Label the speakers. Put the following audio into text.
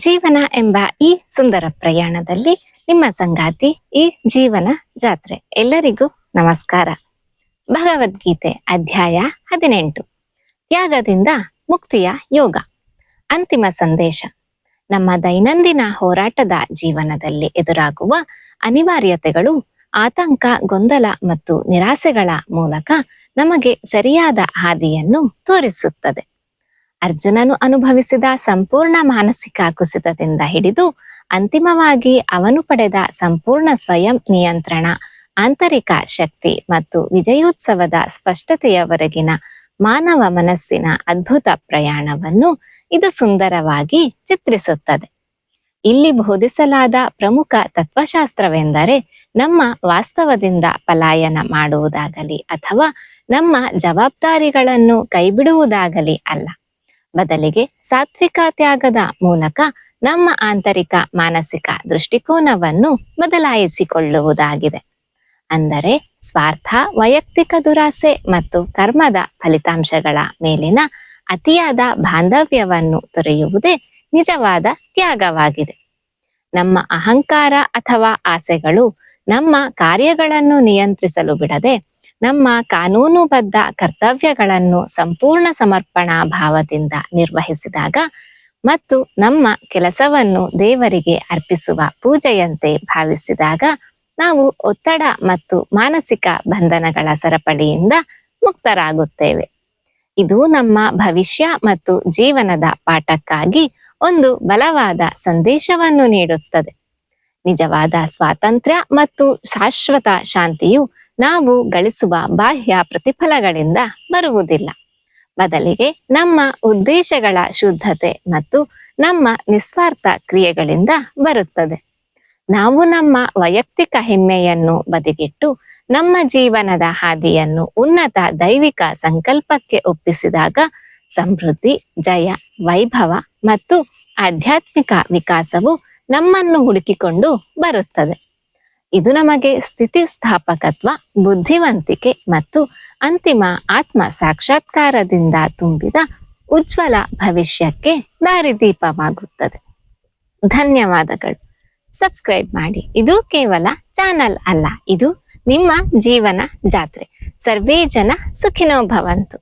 Speaker 1: ಜೀವನ ಎಂಬ ಈ ಸುಂದರ ಪ್ರಯಾಣದಲ್ಲಿ ನಿಮ್ಮ ಸಂಗಾತಿ ಈ ಜೀವನ ಜಾತ್ರೆ. ಎಲ್ಲರಿಗೂ ನಮಸ್ಕಾರ. ಭಗವದ್ಗೀತೆ ಅಧ್ಯಾಯ 18, ತ್ಯಾಗದಿಂದ ಮುಕ್ತಿಯ ಯೋಗ. ಅಂತಿಮ ಸಂದೇಶ. ನಮ್ಮ ದೈನಂದಿನ ಹೋರಾಟದ ಜೀವನದಲ್ಲಿ ಎದುರಾಗುವ ಅನಿವಾರ್ಯತೆಗಳು, ಆತಂಕ, ಗೊಂದಲ ಮತ್ತು ನಿರಾಸೆಗಳ ಮೂಲಕ ನಮಗೆ ಸರಿಯಾದ ಹಾದಿಯನ್ನು ತೋರಿಸುತ್ತದೆ. ಅರ್ಜುನನು ಅನುಭವಿಸಿದ ಸಂಪೂರ್ಣ ಮಾನಸಿಕ ಕುಸಿತದಿಂದ ಹಿಡಿದು ಅಂತಿಮವಾಗಿ ಅವನು ಪಡೆದ ಸಂಪೂರ್ಣ ಸ್ವಯಂ ನಿಯಂತ್ರಣ, ಆಂತರಿಕ ಶಕ್ತಿ ಮತ್ತು ವಿಜಯೋತ್ಸವದ ಸ್ಪಷ್ಟತೆಯವರೆಗಿನ ಮಾನವ ಮನಸ್ಸಿನ ಅದ್ಭುತ ಪ್ರಯಾಣವನ್ನು ಇದು ಸುಂದರವಾಗಿ ಚಿತ್ರಿಸುತ್ತದೆ. ಇಲ್ಲಿ ಬೋಧಿಸಲಾದ ಪ್ರಮುಖ ತತ್ವಶಾಸ್ತ್ರವೆಂದರೆ, ನಮ್ಮ ವಾಸ್ತವದಿಂದ ಪಲಾಯನ ಮಾಡುವುದಾಗಲಿ ಅಥವಾ ನಮ್ಮ ಜವಾಬ್ದಾರಿಗಳನ್ನು ಕೈಬಿಡುವುದಾಗಲಿ ಅಲ್ಲ. ಬದಲಿಗೆ ಸಾತ್ವಿಕ ತ್ಯಾಗದ ಮೂಲಕ ನಮ್ಮ ಆಂತರಿಕ ಮಾನಸಿಕ ದೃಷ್ಟಿಕೋನವನ್ನು ಬದಲಾಯಿಸಿಕೊಳ್ಳುವುದಾಗಿದೆ. ಅಂದರೆ ಸ್ವಾರ್ಥ, ವೈಯಕ್ತಿಕ ದುರಾಸೆ ಮತ್ತು ಕರ್ಮದ ಫಲಿತಾಂಶಗಳ ಮೇಲಿನ ಅತಿಯಾದ ಬಾಂಧವ್ಯವನ್ನು ತೊರೆಯುವುದೇ ನಿಜವಾದ ತ್ಯಾಗವಾಗಿದೆ. ನಮ್ಮ ಅಹಂಕಾರ ಅಥವಾ ಆಸೆಗಳು ನಮ್ಮ ಕಾರ್ಯಗಳನ್ನು ನಿಯಂತ್ರಿಸಲು ಬಿಡದೆ, ನಮ್ಮ ಕಾನೂನುಬದ್ಧ ಕರ್ತವ್ಯಗಳನ್ನು ಸಂಪೂರ್ಣ ಸಮರ್ಪಣಾ ಭಾವದಿಂದ ನಿರ್ವಹಿಸಿದಾಗ ಮತ್ತು ನಮ್ಮ ಕೆಲಸವನ್ನು ದೇವರಿಗೆ ಅರ್ಪಿಸುವ ಪೂಜೆಯಂತೆ ಭಾವಿಸಿದಾಗ ನಾವು ಒತ್ತಡ ಮತ್ತು ಮಾನಸಿಕ ಬಂಧನಗಳ ಸರಪಳಿಯಿಂದ ಮುಕ್ತರಾಗುತ್ತೇವೆ. ಇದು ನಮ್ಮ ಭವಿಷ್ಯ ಮತ್ತು ಜೀವನದ ಪಾಠಕ್ಕಾಗಿ ಒಂದು ಬಲವಾದ ಸಂದೇಶವನ್ನು ನೀಡುತ್ತದೆ. ನಿಜವಾದ ಸ್ವಾತಂತ್ರ್ಯ ಮತ್ತು ಶಾಶ್ವತ ಶಾಂತಿಯು ನಾವು ಗಳಿಸುವ ಬಾಹ್ಯ ಪ್ರತಿಫಲಗಳಿಂದ ಬರುವುದಿಲ್ಲ. ಬದಲಿಗೆ ನಮ್ಮ ಉದ್ದೇಶಗಳ ಶುದ್ಧತೆ ಮತ್ತು ನಮ್ಮ ನಿಸ್ವಾರ್ಥ ಕ್ರಿಯೆಗಳಿಂದ ಬರುತ್ತದೆ. ನಾವು ನಮ್ಮ ವೈಯಕ್ತಿಕ ಹೆಮ್ಮೆಯನ್ನು ಬದಿಗಿಟ್ಟು ನಮ್ಮ ಜೀವನದ ಹಾದಿಯನ್ನು ಉನ್ನತ ದೈವಿಕ ಸಂಕಲ್ಪಕ್ಕೆ ಒಪ್ಪಿಸಿದಾಗ ಸಮೃದ್ಧಿ, ಜಯ, ವೈಭವ ಮತ್ತು ಆಧ್ಯಾತ್ಮಿಕ ವಿಕಾಸವು ನಮ್ಮನ್ನು ಹುಡುಕಿಕೊಂಡು ಬರುತ್ತದೆ. ಇದು ನಮಗೆ ಸ್ಥಿತಿಸ್ಥಾಪಕತ್ವ, ಬುದ್ಧಿವಂತಿಕೆ ಮತ್ತು ಅಂತಿಮ ಆತ್ಮ ಸಾಕ್ಷಾತ್ಕಾರದಿಂದ ತುಂಬಿದ ಉಜ್ವಲ ಭವಿಷ್ಯಕ್ಕೆ ದಾರಿದೀಪವಾಗುತ್ತದೆ. ಧನ್ಯವಾದಗಳು. ಸಬ್ಸ್ಕ್ರೈಬ್ ಮಾಡಿ. ಇದು ಕೇವಲ ಚಾನಲ್ ಅಲ್ಲ, ಇದು ನಿಮ್ಮ ಜೀವನ ಜಾತ್ರೆ. ಸರ್ವೇ ಜನ ಸುಖಿನೋ ಭವಂತು.